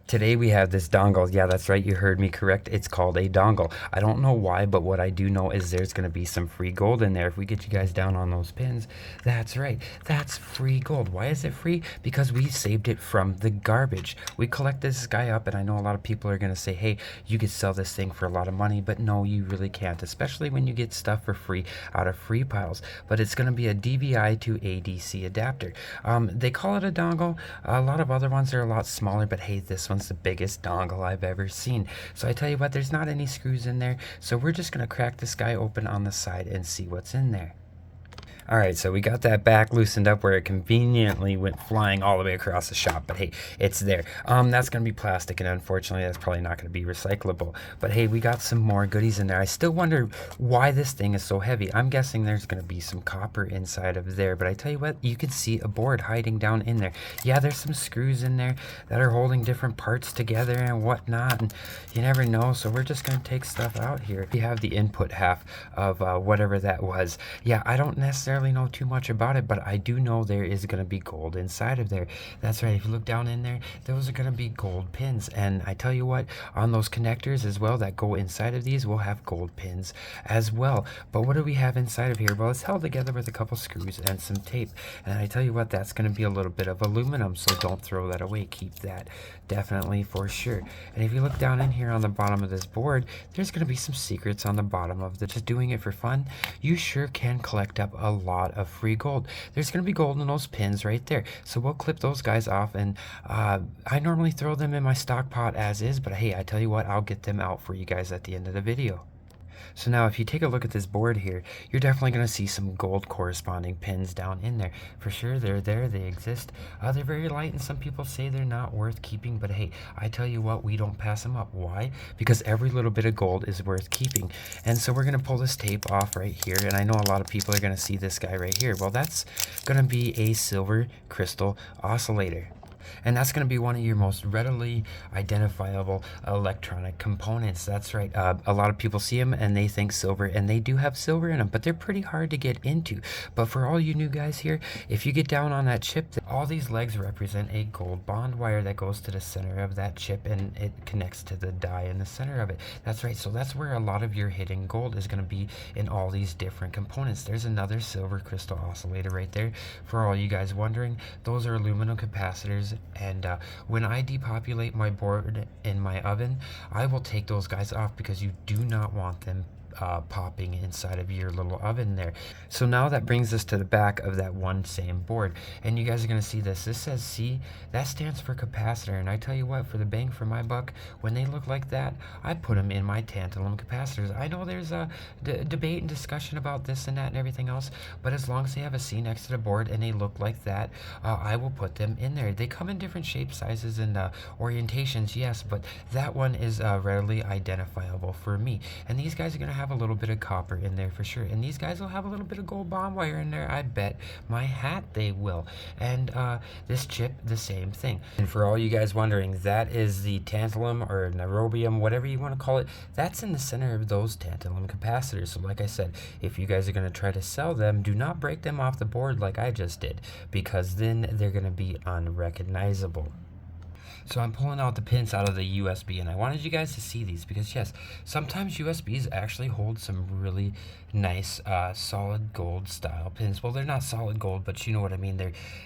Today we have this dongle. Yeah, that's right. You heard me correct. It's called a dongle. I don't know why, but what I do know is there's going to be some free gold in there. If we get you guys down on those pins, that's right. That's free gold. Why is it free? Because we saved it from the garbage. We collect this guy up, and I know a lot of people are going to say, hey, you could sell this thing for a lot of money, but no, you really can't, especially when you get stuff for free out of free piles. But it's going to be a DVI to ADC adapter. They call it a dongle. A lot of other ones are a lot smaller, but hey, this one's the biggest dongle I've ever seen. So I tell you what, there's not any screws in there, so we're just gonna crack this guy open on the side and see what's in there. All right, so we got that back loosened up where it conveniently went flying all the way across the shop, but hey, it's there. That's gonna be plastic, and unfortunately that's probably not gonna be recyclable. But hey, we got some more goodies in there. I still wonder why this thing is so heavy. I'm guessing there's gonna be some copper inside of there, but I tell you what, you can see a board hiding down in there. Yeah, there's some screws in there that are holding different parts together and whatnot, and you never know, so we're just gonna take stuff out here. We have the input half of whatever that was. Yeah, I don't necessarily know too much about it, but I do know there is going to be gold inside of there. That's right. If you look down in there, those are going to be gold pins. And I tell you what, on those connectors as well that go inside of these, we'll have gold pins as well. But what do we have inside of here? Well, it's held together with a couple screws and some tape. And I tell you what, that's going to be a little bit of aluminum, so don't throw that away. Keep that definitely for sure. And if you look down in here on the bottom of this board, there's going to be some secrets on the bottom of the just doing it for fun. You sure can collect up a lot of free gold. There's going to be gold in those pins right there, so we'll clip those guys off, and I normally throw them in my stock pot as is, but hey, I tell you what, I'll get them out for you guys at the end of the video. So now if you take a look at this board here, you're definitely going to see some gold corresponding pins down in there. For sure, they're there, they exist. They're very light, and some people say they're not worth keeping, but hey, I tell you what, we don't pass them up. Why? Because every little bit of gold is worth keeping. And so we're going to pull this tape off right here, and I know a lot of people are going to see this guy right here. Well, that's going to be a silver crystal oscillator. And that's going to be one of your most readily identifiable electronic components. That's right. A lot of people see them and they think silver, and they do have silver in them, but they're pretty hard to get into. But for all you new guys here, if you get down on that chip, all these legs represent a gold bond wire that goes to the center of that chip, and it connects to the die in the center of it. That's right. So that's where a lot of your hidden gold is going to be, in all these different components. There's another silver crystal oscillator right there. For all you guys wondering, those are aluminum capacitors. And when I depopulate my board in my oven, I will take those guys off because you do not want them popping inside of your little oven there. So now that brings us to the back of that one same board, and you guys are going to see this. This says C. That stands for capacitor, and I tell you what, for the bang for my buck, when they look like that, I put them in my tantalum capacitors. I know there's a debate and discussion about this and that and everything else, but as long as they have a C next to the board and they look like that, I will put them in there. They come in different shapes, sizes, and orientations, yes, but that one is readily identifiable for me. And these guys are going to have a little bit of copper in there for sure, and these guys will have a little bit of gold bond wire in there. I bet my hat they will. And this chip, the same thing. And for all you guys wondering, that is the tantalum or niobium, whatever you want to call it, that's in the center of those tantalum capacitors. So like I said, if you guys are going to try to sell them, do not break them off the board like I just did, because then they're going to be unrecognizable. So I'm pulling out the pins out of the USB, and I wanted you guys to see these because yes, sometimes USBs actually hold some really nice solid gold style pins. Well, they're not solid gold, but you know what I mean.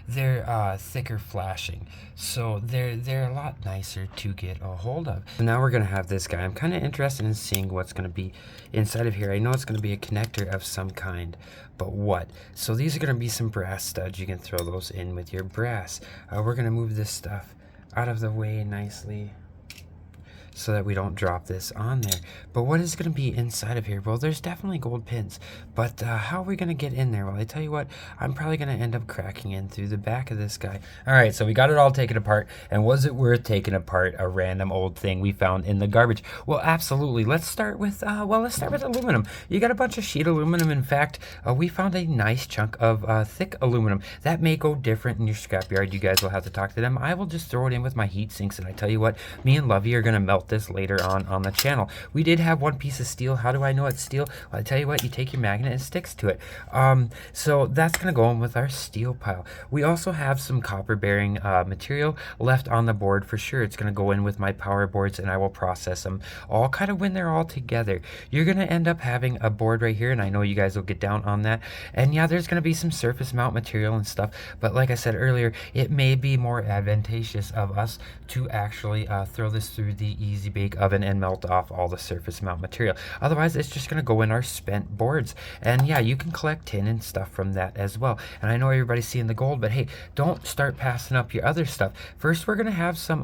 They're thicker flashing, so they're a lot nicer to get a hold of. So now we're gonna have this guy. I'm kind of interested in seeing what's gonna be inside of here. I know it's gonna be a connector of some kind, but what? So these are gonna be some brass studs. You can throw those in with your brass. We're gonna move this stuff out of the way nicely so that we don't drop this on there. But what is going to be inside of here? Well, there's definitely gold pins, but how are we going to get in there? Well, I tell you what, I'm probably going to end up cracking in through the back of this guy. All right, so we got it all taken apart, and was it worth taking apart a random old thing we found in the garbage? Well, absolutely. Let's start with aluminum. You got a bunch of sheet aluminum. In fact, we found a nice chunk of thick aluminum. That may go different in your scrapyard. You guys will have to talk to them. I will just throw it in with my heat sinks, and I tell you what, me and Lovey are going to melt this later on the channel. We did have one piece of steel. How do I know it's steel? Well, I tell you what, you take your magnet and it sticks to it. So that's going to go in with our steel pile. We also have some copper bearing material left on the board for sure. It's going to go in with my power boards and I will process them all kind of when they're all together. You're going to end up having a board right here, and I know you guys will get down on that. And yeah, there's going to be some surface mount material and stuff, but like I said earlier, it may be more advantageous of us to actually throw this through the easy bake oven and melt off all the surface mount material. Otherwise, it's just going to go in our spent boards. And yeah, you can collect tin and stuff from that as well. And I know everybody's seeing the gold, but hey, don't start passing up your other stuff. First, we're going to have some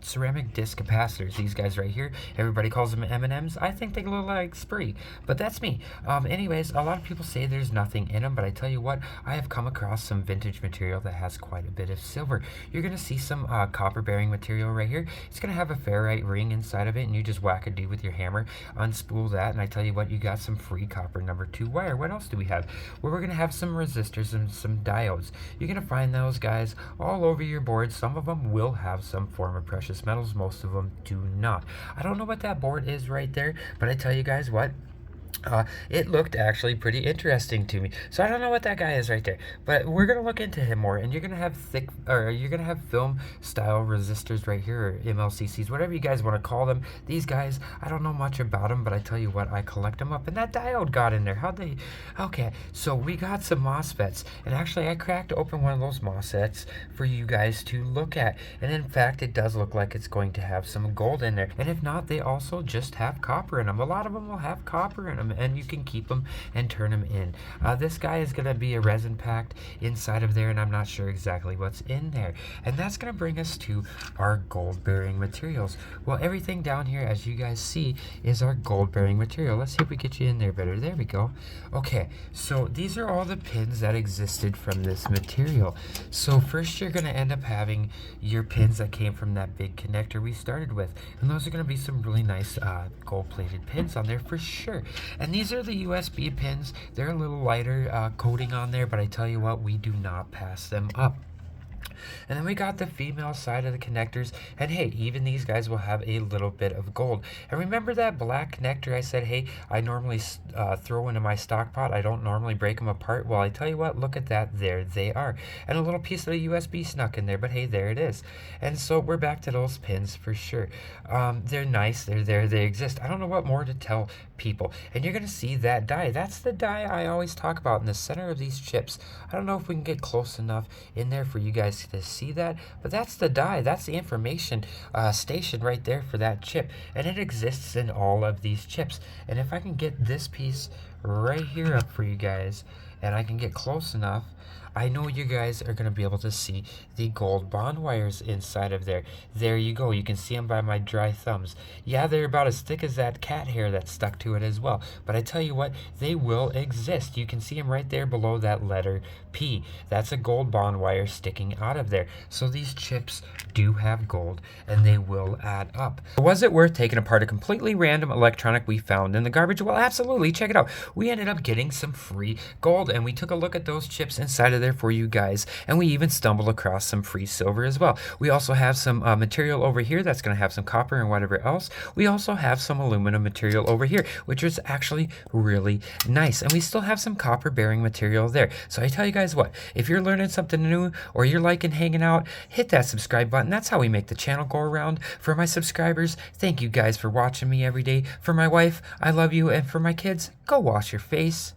ceramic disc capacitors. These guys right here, everybody calls them M&Ms. I think they look like Spree, but that's me. Anyways, a lot of people say there's nothing in them, but I tell you what, I have come across some vintage material that has quite a bit of silver. You're going to see some copper bearing material right here. It's going to have a ferrite ring inside of it, and you just whack a D with your hammer, unspool that, and I tell you what, you got some free copper number 2 wire. What else do we have? Well, we're going to have some resistors and some diodes. You're going to find those guys all over your board. Some of them will have some form of precious metals. Most of them do not. I don't know what that board is right there, but I tell you guys what, it looked actually pretty interesting to me. So I don't know what that guy is right there, but we're gonna look into him more. And you're gonna have film style resistors right here, or MLCCs, whatever you guys want to call them. These guys, I don't know much about them, but I tell you what, I collect them up. And that diode got in there. How'd they? Okay, so we got some MOSFETs, and actually I cracked open one of those MOSFETs for you guys to look at. And in fact, it does look like it's going to have some gold in there. And if not, they also just have copper in them. A lot of them will have copper in them, and you can keep them and turn them in. This guy is going to be a resin packed inside of there, and I'm not sure exactly what's in there. And that's going to bring us to our gold bearing materials. Well, everything down here, as you guys see, is our gold bearing material. Let's see if we get you in there better. There we go. Okay, so these are all the pins that existed from this material. So first you're going to end up having your pins that came from that big connector we started with, and those are going to be some really nice gold plated pins on there for sure. And these are the USB pins. They're a little lighter coating on there, but I tell you what, we do not pass them up. And then we got the female side of the connectors, and hey, even these guys will have a little bit of gold. And remember that black connector I said, hey, I normally throw into my stock pot. I don't normally break them apart. Well, I tell you what, look at that. There they are. And a little piece of the USB snuck in there, but hey, there it is. And so we're back to those pins for sure. They're nice. They're there. They exist. I don't know what more to tell people. And you're going to see that die. That's the die I always talk about in the center of these chips. I don't know if we can get close enough in there for you guys to see that, but that's the die. That's the information station right there for that chip, and it exists in all of these chips. And if I can get this piece right here up for you guys, and I can get close enough, I know you guys are going to be able to see the gold bond wires inside of there. There you go. You can see them by my dry thumbs. Yeah, they're about as thick as that cat hair that's stuck to it as well. But I tell you what, they will exist. You can see them right there below that letter P. That's a gold bond wire sticking out of there. So these chips do have gold, and they will add up. Was it worth taking apart a completely random electronic we found in the garbage? Well, absolutely. Check it out. We ended up getting some free gold, and we took a look at those chips inside of there for you guys, and we even stumbled across some free silver as well. We also have some material over here that's going to have some copper and whatever else. We also have some aluminum material over here, which is actually really nice, and we still have some copper bearing material there. So I tell you guys what, if you're learning something new or you're liking hanging out, hit that subscribe button. That's how we make the channel go around. For my subscribers, thank you guys for watching me every day. For my wife, I love you, and for my kids, go wash your face.